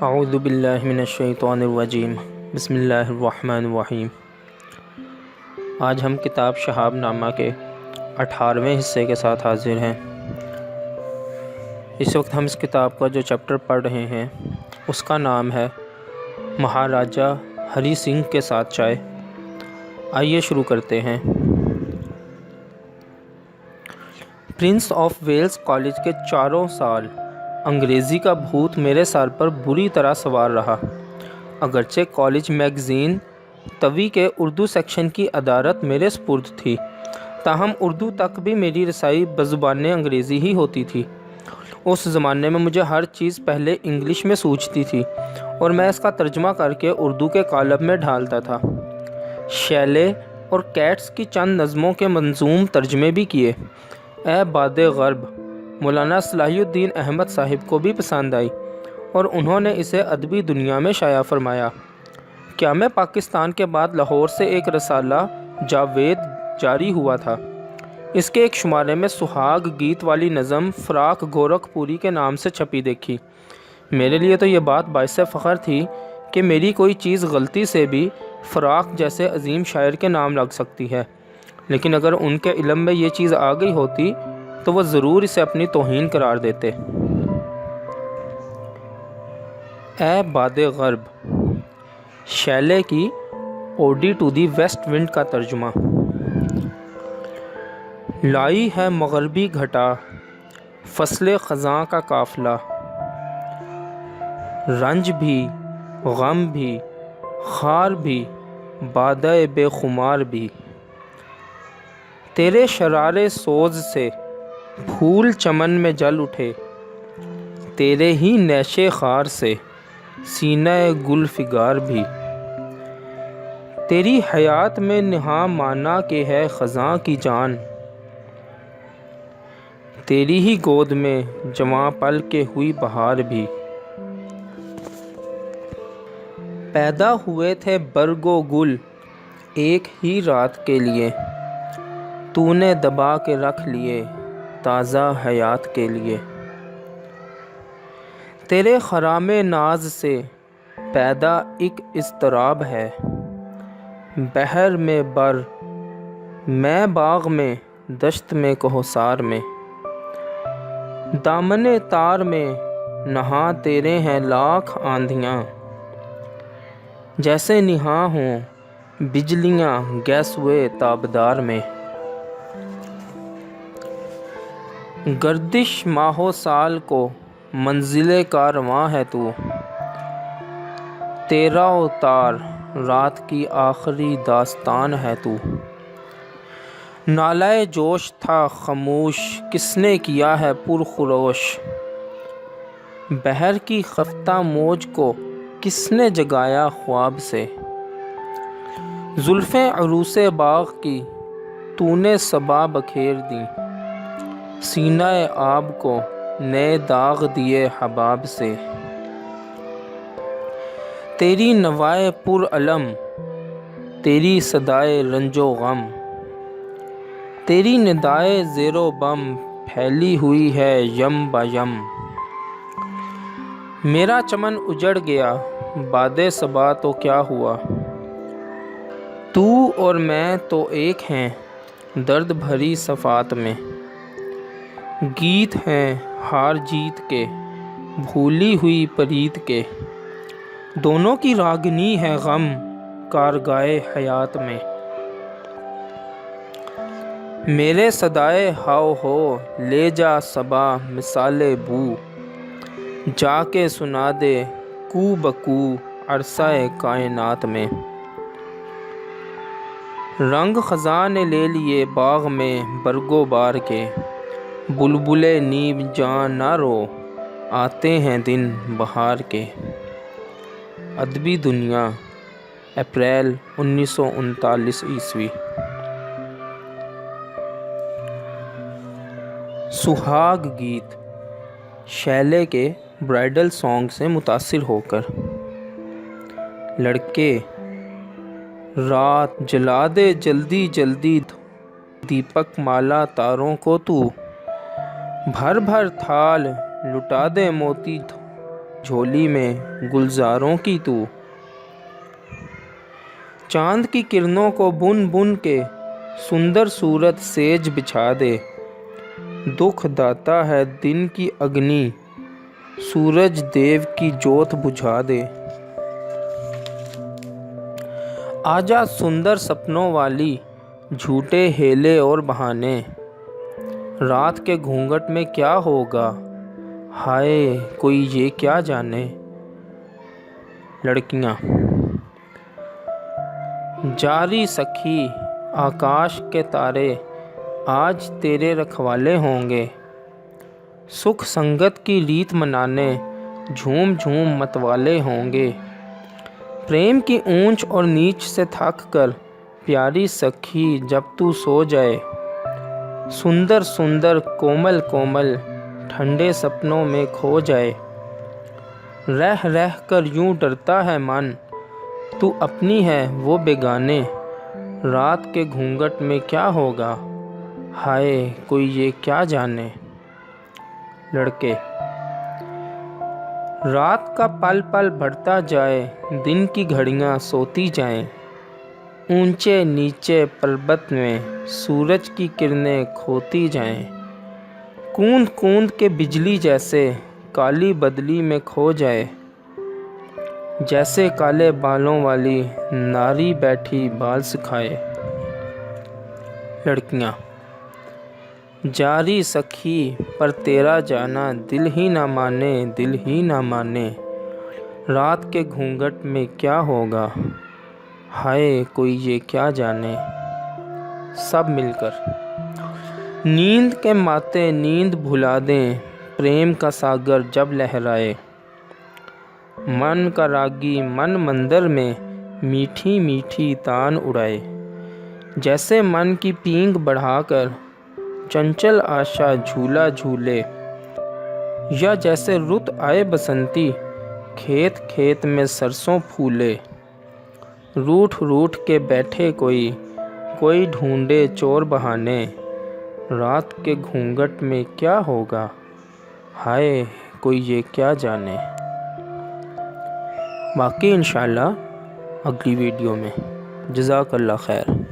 अऊज़ु बिल्लाहि मिनश्शैतानिर्रजीम बिस्मिल्लाहिर्रहमानिर्रहीम। आज हम किताब शहाब नामा के 18वें हिस्से के साथ हाज़िर हैं। इस वक्त हम इस किताब का जो चैप्टर पढ़ रहे हैं उसका नाम है महाराजा हरी सिंह के साथ चाय। आइए शुरू करते हैं। प्रिंस ऑफ वेल्स कॉलेज के चारों साल अंग्रेज़ी का भूत मेरे सर पर बुरी तरह सवार रहा। अगरचे कॉलेज मैगज़ीन तवी के उर्दू सेक्शन की अदारत मेरे स्पुर्द थी, ताहम उर्दू तक भी मेरी रसाई बज़ुबान अंग्रेज़ी ही होती थी। उस ज़माने में मुझे हर चीज़ पहले इंग्लिश में सूझती थी और मैं इसका तर्जमा करके उर्दू के कालब में ढालता था। शैले और कैट्स की चंद नज़मों के मंजूम तर्जमे भी किए। ए बादे ग़र्ब मौलाना सलाहुद्दीन अहमद साहिब को भी पसंद आई और उन्होंने इसे अदबी दुनिया में शाया फरमाया। क्या मैं पाकिस्तान के बाद लाहौर से एक रसाला जावेद जारी हुआ था। इसके एक शुमारे में सुहाग गीत वाली नज़म फ़राक गोरखपुरी के नाम से छपी देखी। मेरे लिए तो ये बात बाइस फ़ख्र थी कि मेरी कोई चीज़ गलती से भी फ़राक जैसे अजीम शायर के नाम लग सकती है, लेकिन अगर उनके इल्म में ये चीज़ आ गई होती तो वह ज़रूर इसे अपनी तौहीन करार देते। ए बादे ग़र्ब शैले की ode to the west wind का तर्जुमा। लाई है मगरबी घटा फसले ख़ज़ां का काफ़िला, रंज भी गम भी खार भी बादे बेखुमार भी। तेरे शरारे सोज से फूल चमन में जल उठे, तेरे ही नैशे खार से सीना गुल फिगार भी। तेरी हयात में निहा माना के है ख़ज़ां की जान, तेरी ही गोद में जवां पल के हुई बहार भी। पैदा हुए थे बरगो गुल एक ही रात के लिए, तूने दबा के रख लिए ताज़ा हयात के लिए। तेरे खरामे नाज से पैदा एक इज़्तिराब है, बहर में बर मैं बाग़ में दश्त में कोहसार में। दामने तार में नहा तेरे हैं लाख आंधियाँ, जैसे निहा हों बिजलियाँ गैसुए ताबदार में। गर्दिश माहो साल को मंजिले कारवां है तू, तेरा उतार रात की आखिरी दास्तान है तू। नालाए जोश था खामोश किसने किया है पुरखुरोश, बहर की खफ्ता मौज को किसने जगाया ख्वाब से। जुल्फ़ें अरूसे बाग़ की तूने सबा बखेर दी, सीनाए आब को नए दाग दिए हबाब से। तेरी नवाए पुर अलम तेरी सदाए रंजो गम, तेरी निदाए ज़ेरो बम फैली हुई है यम बयम। मेरा चमन उजड़ गया बादे सबा तो क्या हुआ, तू और मैं तो एक हैं दर्द भरी सफ़ात में। गीत हैं हार जीत के भूली हुई परीत के, दोनों की रागनी है गम कारगाए हयात में। मेरे सदाए हाओ हो ले जा सबा मिसाले बू, जाके सुना दे कू बकू अरसाए कायनात में। रंग ख़ज़ां ने ले लिए बाग़ में बरगो बार के, बुलबुले नीब जान ना रो आते हैं दिन बहार के। अदबी दुनिया अप्रैल 1939 ईस्वी। सुहाग गीत शैले के ब्राइडल सॉन्ग से मुतासिर होकर। लड़के रात जला दे जल्दी जल्दी, दीपक माला तारों को तू, भर भर थाल लुटा दे मोती झोली में गुलजारों की तू। चांद की किरणों को बुन बुन के सुंदर सूरत सेज बिछा दे। दुख दाता है दिन की अग्नि, सूरज देव की जोत बुझा दे। आजा सुंदर सपनों वाली, झूठे हेले और बहाने। रात के घूंघट में क्या होगा, हाय कोई ये क्या जाने। लड़कियां। जारी सखी आकाश के तारे, आज तेरे रखवाले होंगे। सुख संगत की रीत मनाने, झूम झूम मतवाले होंगे। प्रेम की ऊंच और नीच से थक कर, प्यारी सखी जब तू सो जाए। सुंदर सुंदर कोमल कोमल, ठंडे सपनों में खो जाए। रह रह कर यूं डरता है मन, तू अपनी है वो बेगाने। रात के घूंघट में क्या होगा, हाय कोई ये क्या जाने। लड़के। रात का पल पल बढ़ता जाए, दिन की घड़ियां सोती जाएं। ऊंचे नीचे पर्वत में सूरज की किरणें खोती जाएं। कूंद कूंद के बिजली जैसे काली बदली में खो जाए। जैसे काले बालों वाली नारी बैठी बाल सिखाए। लड़कियां। जारी सखी पर तेरा जाना, दिल ही ना माने दिल ही ना माने। रात के घूंघट में क्या होगा, हाय कोई ये क्या जाने। सब मिलकर। नींद के माते नींद भुला दें, प्रेम का सागर जब लहराए। मन का रागी मन मंदिर में, मीठी मीठी तान उड़ाए। जैसे मन की पींग बढ़ाकर, चंचल आशा झूला झूले। या जैसे रुत आए बसंती, खेत खेत में सरसों फूले। रूठ रूठ के बैठे कोई ढूंढे चोर बहाने। रात के घूंघट में क्या होगा, हाय कोई ये क्या जाने। बाकी इंशाल्लाह अगली वीडियो में। जज़ाकल्लाह खैर।